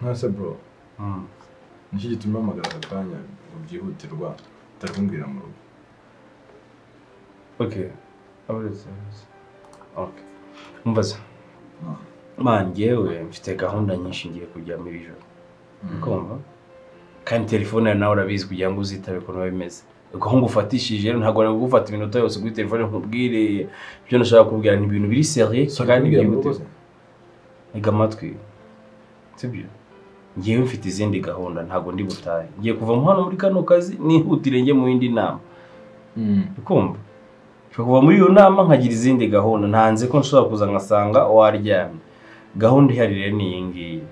Nase bro. Niki gituma amagara akanya ubyihutirwa utakumbwira mu rugo. Okay. Okay. Mbaza. Mangewe mfite gahunda nyinshi ngiye kujya muri ijoro. Ukumva? Kandi telefone nawe urabizi kugira ngo uzitabe ko nawe bimeze. Uko ngufatishije rero ntago nari gufata iminota yose kuri telefone nkubwire byo nashaka kubwira ni ibintu biri serieux kandi byihuse. Ega matwi. Sibyo. Ngiye mfite izindi gahunda ntago ndi butaye. Ngiye kuva mu hano muri kano kazi nihutire nge mu yindi nama. Ukumva? Kuva muri iyo nama nkagira izindi gahunda ntanze ko nshobora kuza ngasanga waryamye. Gahunda ihari rero ni iyi ngiyi.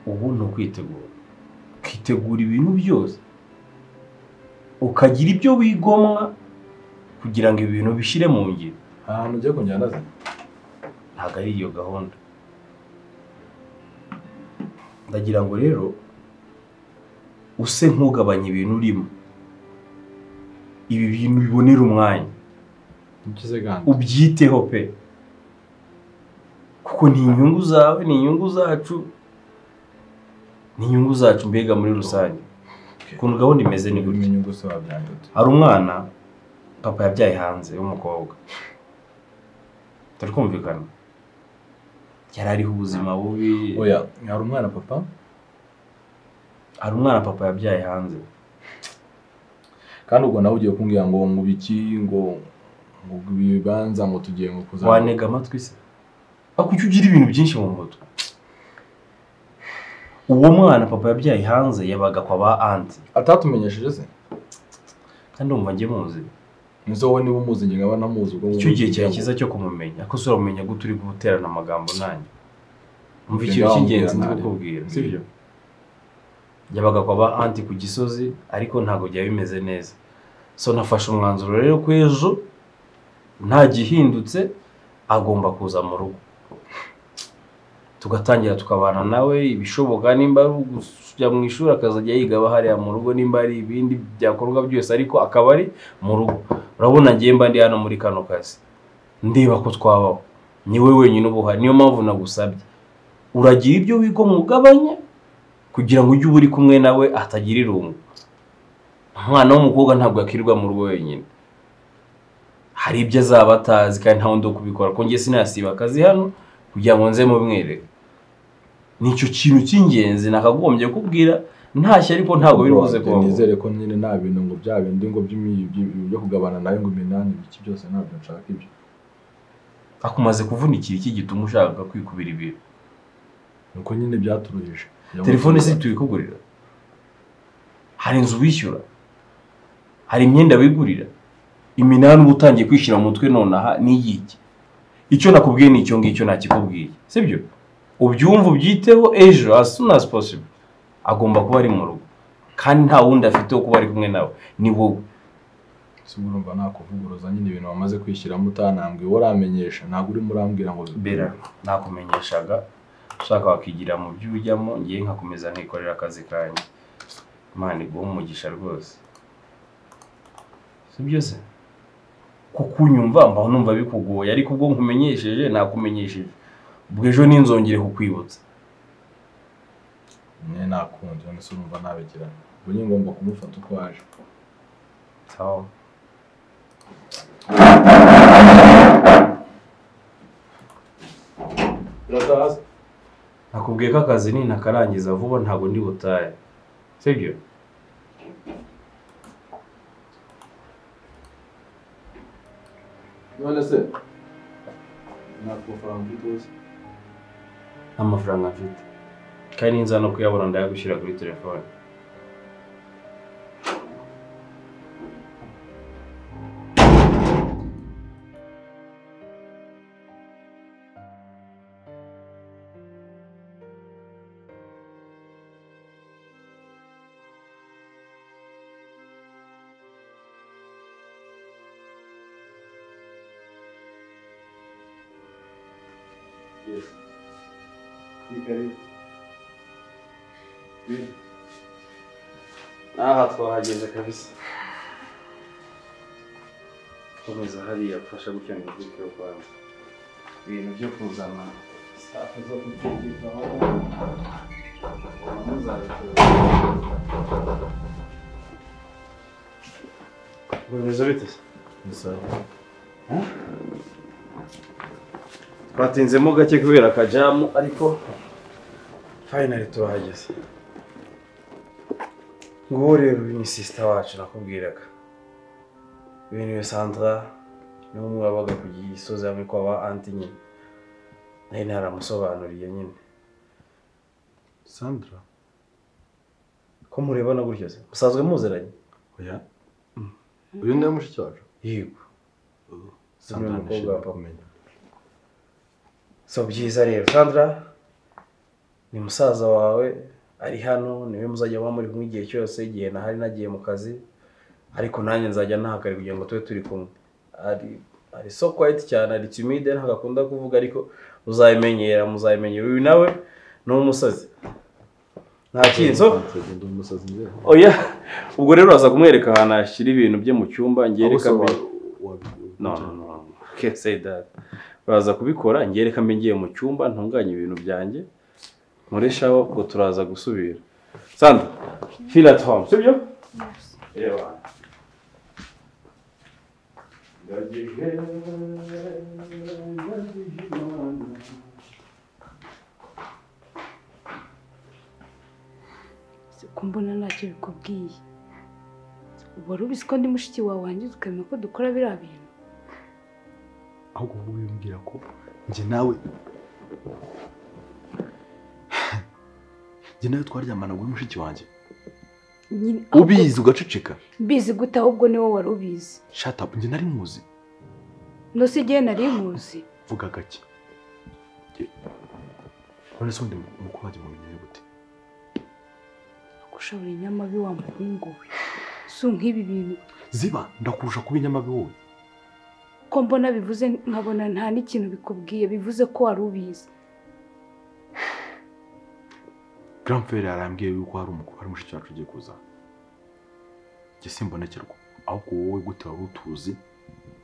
Ubu no kwitegura. Kwitegura ibintu byose. Ukagira ibyo wigomwa kugira ngo ibintu bishire mu ngiro. Ahantu ujya kunjyana ze. Ntago ari iyo gahunda. Ndagira ngo rero use nkugabanya ibintu urimo. Ibi bintu bibonera umwanya. Ukize ganda. Ubyiteho pe. Kuko ni inyungu zawe, ni inyungu zacu. Ni inyungu zacu mbega muri rusange. Kuntu gahunda imeze ni gutya. Inyungu zawe byandute. Hari umwana papa yabyaye hanze w'umukobwa. Turi kumvikana. Yari ariho ubuzima bubi. Oya, hari umwana papa? Hari umwana papa yabyaye hanze. Kandi ubwo nawe ugiye kumbwira ngo mubiki ngo bibanza ngo tugiye ngo kuza. Wanega amatwi se. Akuki ugira ibintu byinshi mu mutwe. Uwo mwana papa yabyaye hanze yabaga kwa ba auntie. Atatumenyesheje se? Kandi umva nge muzi. Nizo wowe niba umuzi nge ngaba namuzi ubwo. Icyo gihe cyari cyiza cyo kumumenya. Ako sura umenya gute uri guterana amagambo nanjye. Umva ikintu cy'ingenzi ndi kukubwira. Sibyo? Yabaga kwa ba auntie ku Gisozi ariko ntago byari bimeze neza. So nafashe umwanzuro rero ko ejo nta gihindutse agomba kuza mu rugo. Tugatangira tukabana nawe ibishoboka nimba ari kujya mu ishuri akazajya yiga bahariya mu rugo nimba ari ibindi byakorwa byose ariko akaba ari mu rugo. Urabona ngiye mba ndi hano muri kano kazi. Ndeba ko twabaho. Ni we wenyine ubuhari niyo mpamvu nagusabye. Uragira ibyo wigo mugabanye kugira ngo ujye uri kumwe nawe atagira irungu. Umwana w'umukobwa ntabwo yakirwa mu rugo wenyine. Hari ibyo azaba atazi kandi nta wundi wo kubikora ko ngiye sinasiba akazi hano kugira ngo nze mumwereke. Nicyo kintu cy'ingenzi nakagombye kubwira ntashye ariko ntabwo biri buze ko nizere ko nyine nta bintu ngo bya bindi ngo byo kugabana nayo ngo iminani biki byose ntabwo nshaka ibyo. Akumaze kuvunikira iki gituma ushaka kwikubira ibintu. Nuko nyine byaturuhije. Telefone se tuyikugurira. Hari inzu wishyura. Hari imyenda wigurira. Iminani uba utangiye kwishyira mu mutwe nonaha ni yiki. Icyo nakubwiye ni icyo ngicyo nakikubwiye. Sibyo? Ubyumva ubyiteho ejo as soon as possible. Agomba kuba ari mu rugo. Kandi nta wundi afite wo kuba ari kumwe nawe. Ni wowe. Sumurumva nakuvuguruza nyine ibintu wamaze kwishyira mutanambwe waramenyesha ntabwo uri murambwira ngo bera nakumenyeshaga ushaka wakigira mu byujyamo ngiye nkakomeza nkikorera akazi kanye. Imana iguha umugisha rwose. Sibyo se? Kukunyumva mbaho numva bikugoye ariko ubwo nkumenyesheje nakumenyesheje. Ubwo ejo ninzongere kukwibutsa. Ne nakunze none surumva nabegirana. Ubwo nyine ngomba kumufata uko waje. Sawa. Urazaza? Nakubwiye ko akazi ni nakarangiza vuba ntago ndi butaye. Sibyo? None se nakufaranga mfite amafaranga mfite. Kandi nza no kuyabona ndayagushyira kuri telefone. Yes. Nikari. Aha twahageze kabisa. Komeza hariya fasha gukemura ibyo kwanza. Ibintu byo kuzana safi zo kutekeka bimeze bite se? Twatinzemo gake kubera akajamu ariko finally turahageze. Nguwo rero ni sister wacu nakubwiraga. Ibintu Sandra ni umwe wabaga ku gisozi hamwe kwa ba anti nyine. Naye naramusobanuriye nyine. Sandra ko murebana gutyo se? Musazwe muzeranye? Oya. Uyu ni mushiki wacu? Yego. Sandra nishimye kumenya. So byiza rero Sandra ni musaza wawe ari hano niwe muzajya wa muri kumwe igihe cyose igihe nahari nagiye mu kazi ariko nanjye nzajya nahakari kugira ngo tube turi kumwe. Ari so quiet cyane ari timide ntagakunda kuvuga ariko uzayimenyera uyu nawe no umusazi. Nta kinzo ndi umusazi nje. Oya ubwo rero aza kumwereka ahantu ashyira ibintu bye mu cyumba ngereka no can't say that. Baza kubikora ngereka ngiye mu cyumba ntunganye ibintu byanjye mureshaho ngo turaza gusubira. Sandra feel at home sibyo? Yes. Kumbona ntacyo bikubwiye. Wari ubizi ko ndi mushiki wawe wanjye ukamenya ko dukora biriya bintu. Ahubwo wowe wimbwira ko njye nawe twaryamana wowe mushiki wanjye. Ubizi ugaceceka. Mbizi gute ahubwo ni wowe wari ubizi. Shut up, njye nari muzi. No si igihe nari muzi. Vuga gake. None se undi mukuru wanjye mumenye gute? Gushobora inyamabi wa muhungu we. So nk'ibi bintu. Ziba ndakurusha kuba inyamabi wowe. Ko mbona bivuze nkabona nta n'ikintu bikubwiye bivuze ko wari ubizi. Grandpère arambwiye yuko hari mushiki wacu ugiye kuza. Njye simbonekerwa. Ahubwo wowe gute wari utuzi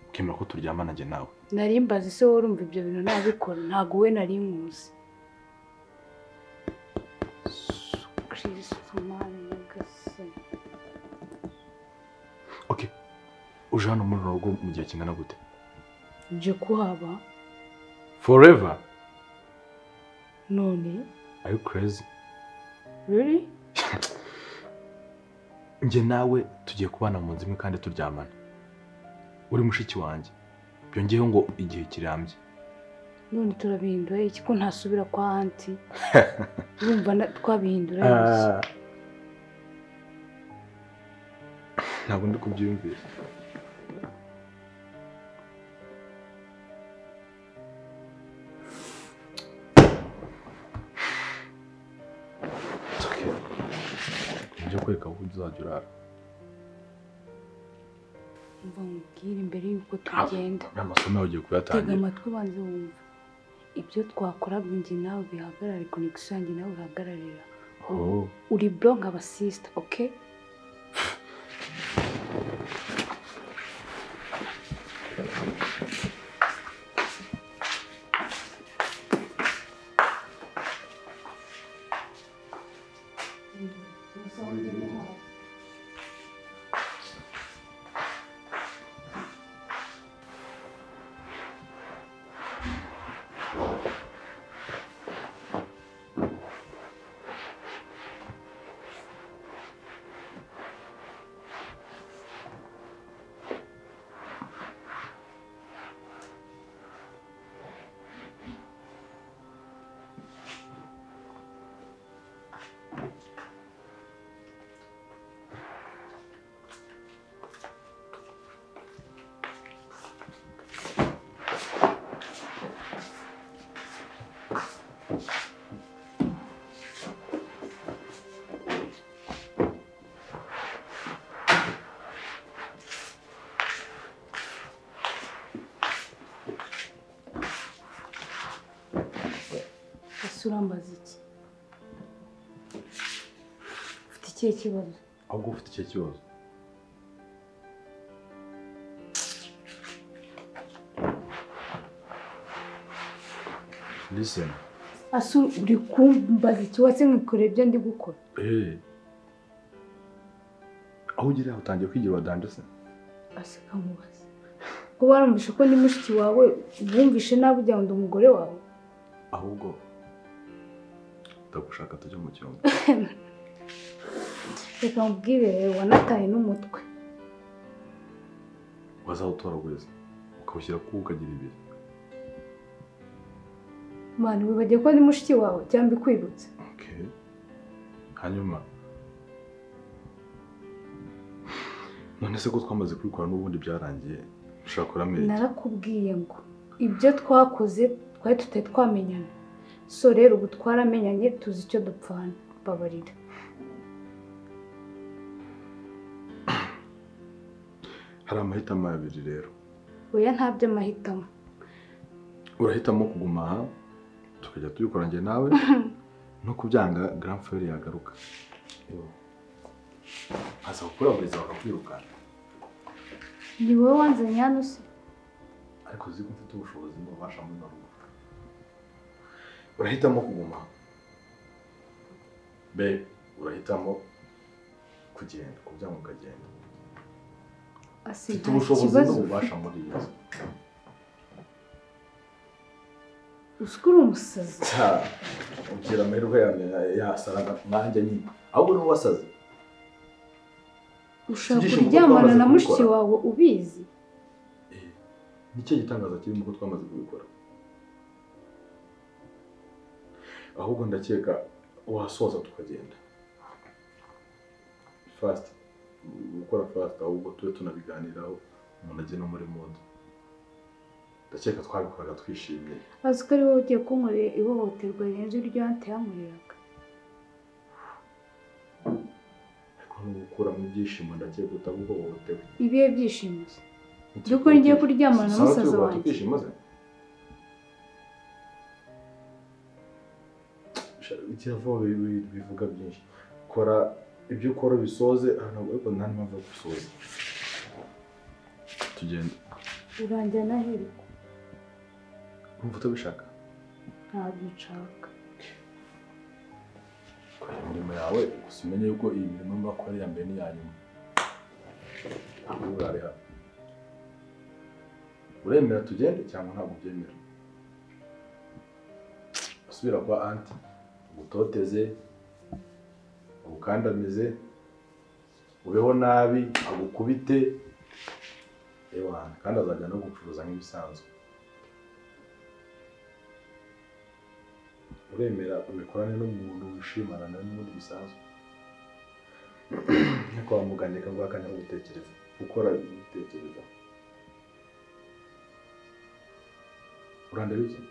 ukemera ko turyamana njye nawe. Nari mbazi se wowe urumva ibyo bintu nabikora ntago we nari nkuzi. Okay. Uje hano muri rugo mu gihe kingana gute? Nje kuhaba. Forever? None? Are you crazy? Really? Njye nawe tugiye kubana mu nzu imwe kandi turyamana. Uri mushiki wanjye. Byongeyeho ngo igihe kirambye. None turabihindura iki ko ntasubira kwa anti? Urumva twabihindura iki? Ntabwo ndi kubyiyumvira. Njye kwereka aho uzajya urara. Umva mubwire imbere yuko tugenda. Amasomo yawe ugiye kuyatangira. Tega amatwi ubanze wumva. Ibyo twakoraga njye nawe bihagarare connection yanjye nawe bihagararira. Uri bro nk'aba sister, okay? Urambaza iki? Ufite ikihe kibazo? Ahubwo ufite ikihe kibazo? Listen, asu uri kumbaza iki wase nkikore ibyo ndi gukora aho ugira utangiye kwigira wadanje se aseka mubaza ko warumvishe ko ndi mushiki wawe wumvishe nabi ujya ndi umugore wawe ahubwo ndagushaka tujye mu cyumba reka mubwire wanataye n'umutwe wazawutoraguriza ukawushyira ku ukagira ibiri mani wibagiye ko ndi mushiki wawe cyangwa ikwibutse hanyuma none se ko twamaze kubikora n'ubundi byarangiye ushaka kuramenya narakubwiye ngo ibyo twakoze twari tutari twamenyana so rero ubu twaramenyanye tuzi icyo dupfana babarira hari amahitamo abiri rero oya nta by'amahitamo urahitamo kuguma aha tukajya tubikora njye nawe no kubyanga grand frère yagaruka aza kukuraburiza bakakwirukana ni wowe wanzanye hano se ariko uzi ko mfite ubushobozi n'ububasha muri rugo urahitamo kuguma be urahitamo kugenda kubyanga ukagenda mfite ubushobozi n'ububasha muri iyi nzu uskuru umusazi ugira amahirwe yasaraga nanjye nyine ahubwo ni wasaze ushaka kuryamana na mushiki wawe ubizi nicyo gitangaza kirimo ko twamaze kubikora ahubwo ndakeka wasoza tukagenda fast gukora fast ahubwo tube tunabiganiraho umuntu agenda muri mode ndakeka twabikoraga twishimye azi ko ari wowe ugiye kunkorera ihohoterwa rirenze iryo yankoreraga gukura mu byishimo ndakeka utabuhohotewe ibihe byishimo se byuko ngiye kuryamana na musaza wanjye ikiravuga bivuga byinshi kora ibyo ukora bisoze ariko nta mpamvu yo gusoza tugenda uranjyana ahereko urumva utabishaka ntabwo nshaka imirimo yawe gusa umenye yuko iyi mirimo urimo gukora iya mbere n'iya nyuma ntabwo urare hano uremera tugende cyangwa ntabwo ubyemera usubira kwa anti ugutoteze ugukandamize ubeho nabi agukubite kandi azajya no gucuruza nk'ibisanzwe uremera ubikorane n'umuntu wishimana nawe n'ubundi bisanzwe nko kwa muganga akaguha akanya ko gutekereza gukora ibitekerezo urandeba iki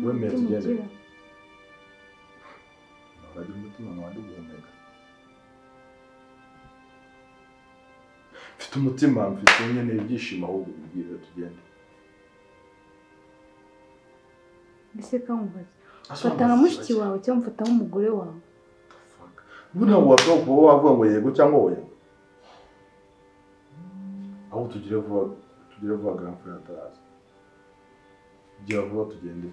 wemera tugende uragira umutima ntiwandi guhumeka mfite umutima mfite nyine ibyishimo ahubwo ubwire tugende mbese kamubaza fata nka mushiki wawe cyangwa mfata nk'umugore wawe ubu ntabwo washobora kuba wavuga ngo yego cyangwa oya aho tugire vuba grand frère ataraza gira vuba tugende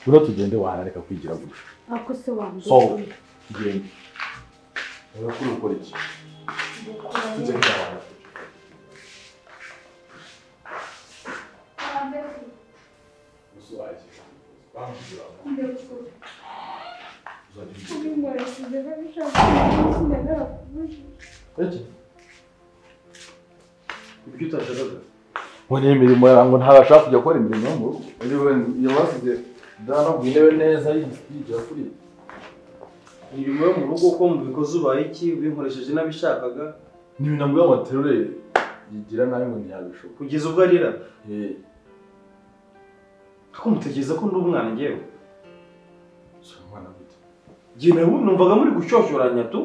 vuba tugende waharareka kwigira gutya ako se wambere tugende urakuri ukora iki tugende ahantu Wone imirimo yarango ntabashaka kujya gukora imirimo yo mu rugo yabasize danabwiye intebe neza yigira kuri imirimo yo mu rugo ko mubikoze ubaye iki binkoresheje nabishakaga n'ibintu y'amaterure yigira nabi ngo ntiyabishoboka kugeza ubwo arira ko mutekereza ko ndi umwana ngewe umwana gute Jye numvaga muri gushoshyoranya tu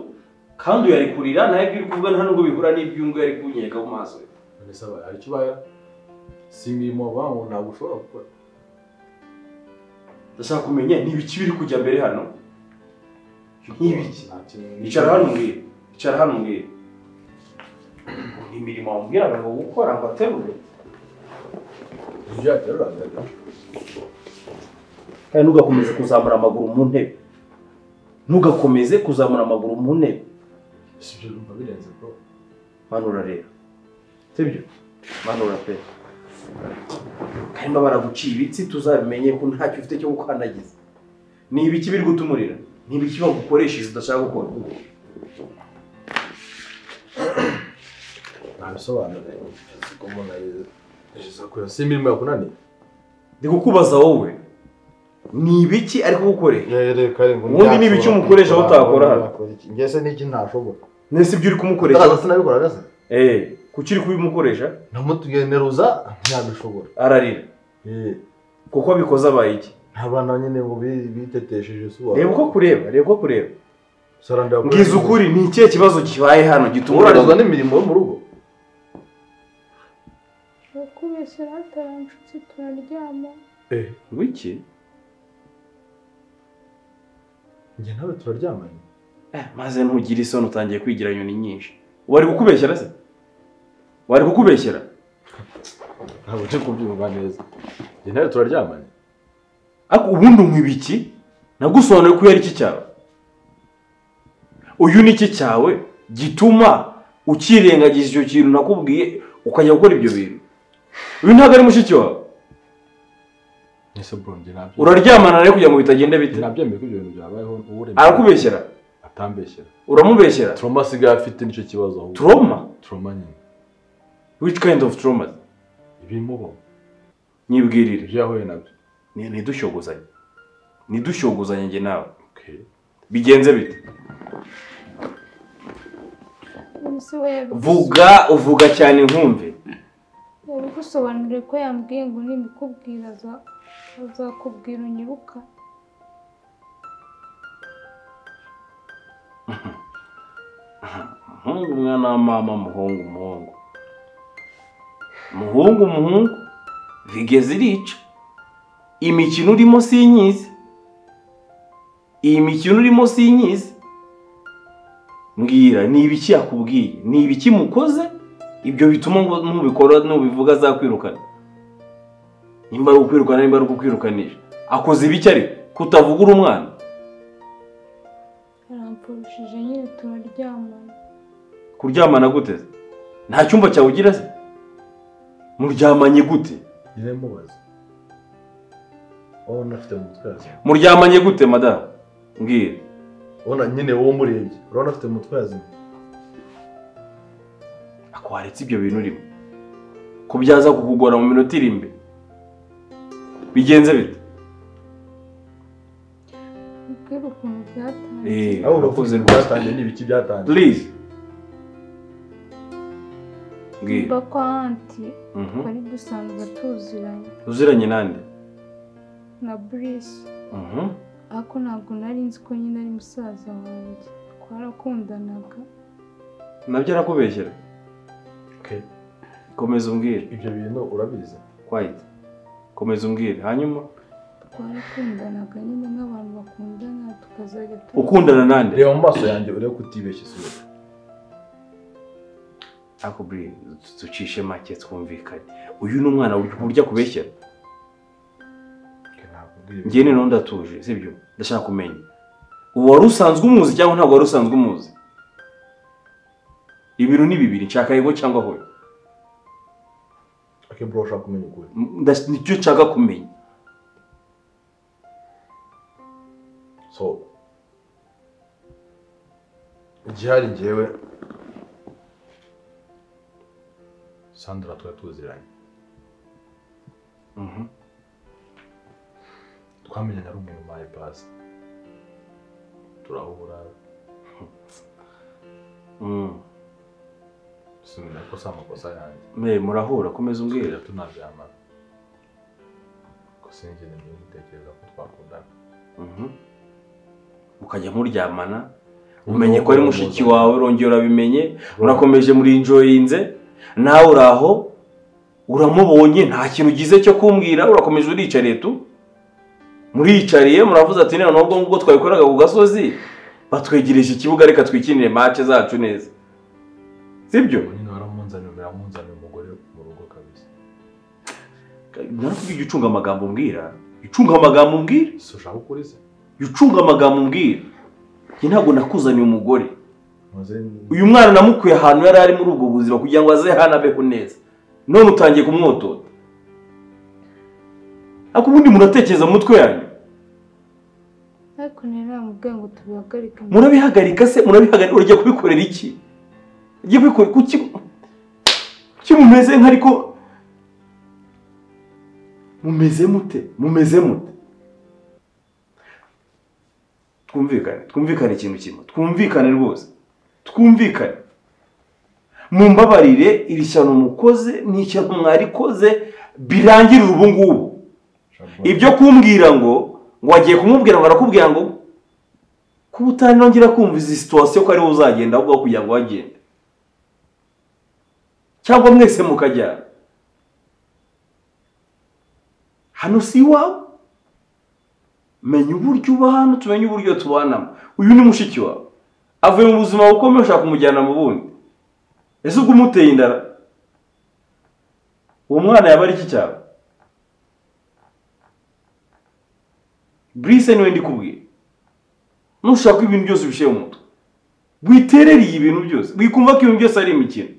kandi yari kurira naye biri kuvuga nta nubwo bihura n'ibyungu yari kunyeka mu maso none saba ari kibaya simimo bango ntabwo ushobora gukora ndashaka kumenya n'ibiki biri kujya mbere hano n'ibiki icara hano mbwira imirimo wambwiraga ngo gukora ngo aterure kandi ntugakomeze kuzamura amaguru mu ntebe ntugakomeze kuzamura amaguru mu ntebe sibyo numva birenze bro manura rero sibyo manura pe kandi baraguciye ibitsi tuzabimenye ko ntacyo ufite cyo gukandagiza ni ibiki biri gutumurira ni ibiki bagukoresheje udashaka gukora nabisobanura ko umuntu ayize ko si imirimo yakunaniye ndi kukubaza wowe ni ibiki ariko gukoresha reka ngo ubundi ni ibiki umukoresha aho utakora hano ngese n'iki ntashobora nese ibyo uri kumukoresha ndaza sinabikoraga se kuki uri kubimukoresha namutugeneruza ntiyabishobora ararira kuko bikoze abaye iki abana nyine ngo bitetesheje suba reba uko kureba ngize ukuri ni ikihe kibazo kibaye hano gituma urarizwa n'imirimo yo mu rugo kubesera hataranshutse turaryama wiki njye nawe turaryamanye maze ntugire isoni utangiye kwigira inyoni nyinshi wari kukubeshyera se wari kukubeshyera ntabwo nje kubyumva neza njye nawe turaryamanye ariko ubundi umwibiki nagusobanuriye ko yari iki cyawe uyu ni iki cyawe gituma ukirengagiza icyo kintu nakubwiye ukajya gukora ibyo bintu uyu ntabwo ari mushiki wawe ese bro njye nabyo uraryamana nawe kugira ngo bitagenda bite nabyemeye ko ibyo bintu byabayeho arakubeshyera atambeshyera uramubeshyera trauma asigaye afite nicyo kibazo ahubwo trauma nyine which kind of trauma ibimubo nyibwirire ibyo yahuye nabyo ntidushogozanye njye nawe bigenze bite uvuga cyane nkumve yabigusobanuriye ko yambwiye ngo nimbikubwira azakubwira unyibuka muhungu umwana wa mama muhungu vigeze irica imikino urimo sinyizi mbwira ni ibiki yakubwiye ni ibiki mukoze ibyo bituma ngo nubikora nubivuga azakwirukana nimba ari ukwirukana nimba ari ukukwirukanisha akoze ibiki ariko kutavugura umwana arampfurushije nyine turaryamana kuryamana gute nta cyumba cyawe ugira se muryamanye gute nyine mubaze wowe unafite mu mutwe yawe muryamanye gute madamu mbwira ubona nyine wowe umurebye urabona afite mu mutwe yazimye akwaretse ibyo bintu urimo ko byaza kukugora mu minota iri imbere bigenze bite ubwira ukuntu byatangiye aho urakoze byatangiye n'ibiki byatangiye please mba kwa anti twari dusanzwe tuziranye nande na Brice ariko ntabwo nari nzi ko nyine ari musaza wanjye twarakundanaga nabyo arakubeshyera komeza umbwire ibyo bintu urabizi kwahita komeza umbwire hanyuma twarakundanaga nyine nk'abantu bakundana tukazajya ukundana nande reba mu maso yanjye urebe kutibeshya isura ako bri tucishe make twumvikanye uyu ni umwana urya kubeshyera njye ni none ndatuje sibyo ndashaka kumenya ubu wari usanzwe umuzi cyangwa ntabwo wari usanzwe umuzi ibintu ni bibiri nshaka yego cyangwa hoya bro ushaka kumenya ukuri nicyo nshaka kumenya so igihari njyewe Sandra twari tuziranye twamenyanye ari umuntu umpaye pasi turahura sinumva ko si amakosa yanjye murahura komeza umbwira tunabyamana ko sinigeze mbitekereza ko twakundana mukajya muryamana umenye ko ari mushiki wawe urongera urabimenye murakomeje muri enjoyinze nawe uraho uramubonye nta kintu ugize cyo kumbwira urakomeje uricariye tu muricariye muravuze ati none nubwo ngubwo twabikoraga ku gasozi batwegereje ikibuga reka twikinire match zacu neza sibyo kwemera munzanira umugore mu rugo kabisa. Narakubwiye ucunga amagambo mbwira. Ucunga amagambo mbwira. So ushaka ukuri se? Ucunga amagambo mbwira. Njye ntabwo nakuzaniye umugore. Uyu mwana namukuye ahantu yari ari muri ubwo buzima kugira ngo aze hano abeho neza. None utangiye kumwotota. Ako ubundi muratekereza mu mutwe yanyu. Ariko naramubwiye ngo tubihagarike. Murabihagarika se? Murabihagarika urajya kubikorera iki? Ugiye kubikora kuki? Mumeze nkariko mumeze mute? Twumvikane ikintu kimwe. Twumvikane rwose. Twumvikane. Mumbabarire iri cyano mukoze n'icyo mwarikoze birangirira ubu ngubu. Ibyo kumbwira ngo wagiye kumubwira ngo arakubwira ngo kubutani nongera kumva izi situation ko ari wo uzagenda ahubwo kugira ngo wagende. Cyangwa mwese mukajyana. Hano si wawe. Menya uburyo uba hano tumenye uburyo tubanamo. Uyu ni mushiki wawe. Avuye mu buzima bukomeye ushaka kumujyana mu bundi. Ese ubwo umuteye indara? Uwo mwana yaba ari iki cyawe? Brise niwe ndi kubwira. Nushaka ibintu byose bishiye mu mutwe. Witereriye ibintu byose. Wikumva ko ibintu byose ari imikino.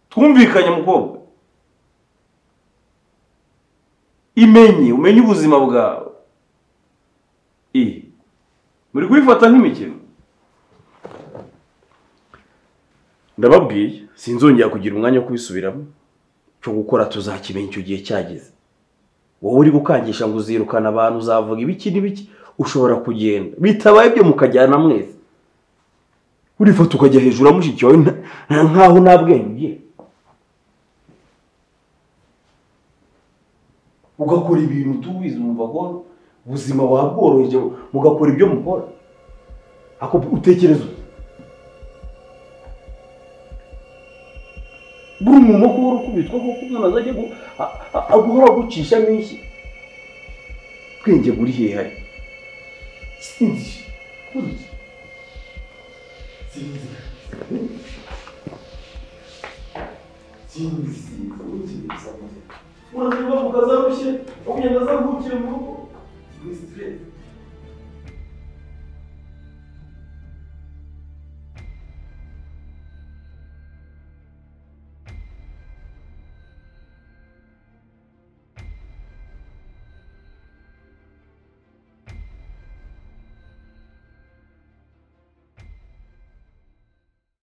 Twumvikanye mukobwa. Umenye ubuzima bwawe. Muri kubifata nk'imikino. Ndababwiye sinzongera kugira umwanya wo kubisubiramo. Cyo gukora tuzakimenya icyo gihe cyageze. Wowe uri gukangisha ngo uzirukana abantu uzavuga ibiki n'ibiki ushobora kugenda. Bitabaye byo mukajyana mwese. Urifata ukajya hejuru amushiki wawe nkaho nabwenge. Ugakora ibintu tubizi umva ko ubuzima wabworoheje mugakora ibyo mukora. Ako utekereza buri umuntu ukora kubitwa ko umuntu azajya aguhora gucisha minshi. Twenge buri hehe hari. Sinzi. Mwana mukaza rushe, ukugenda za gukira mu rugo.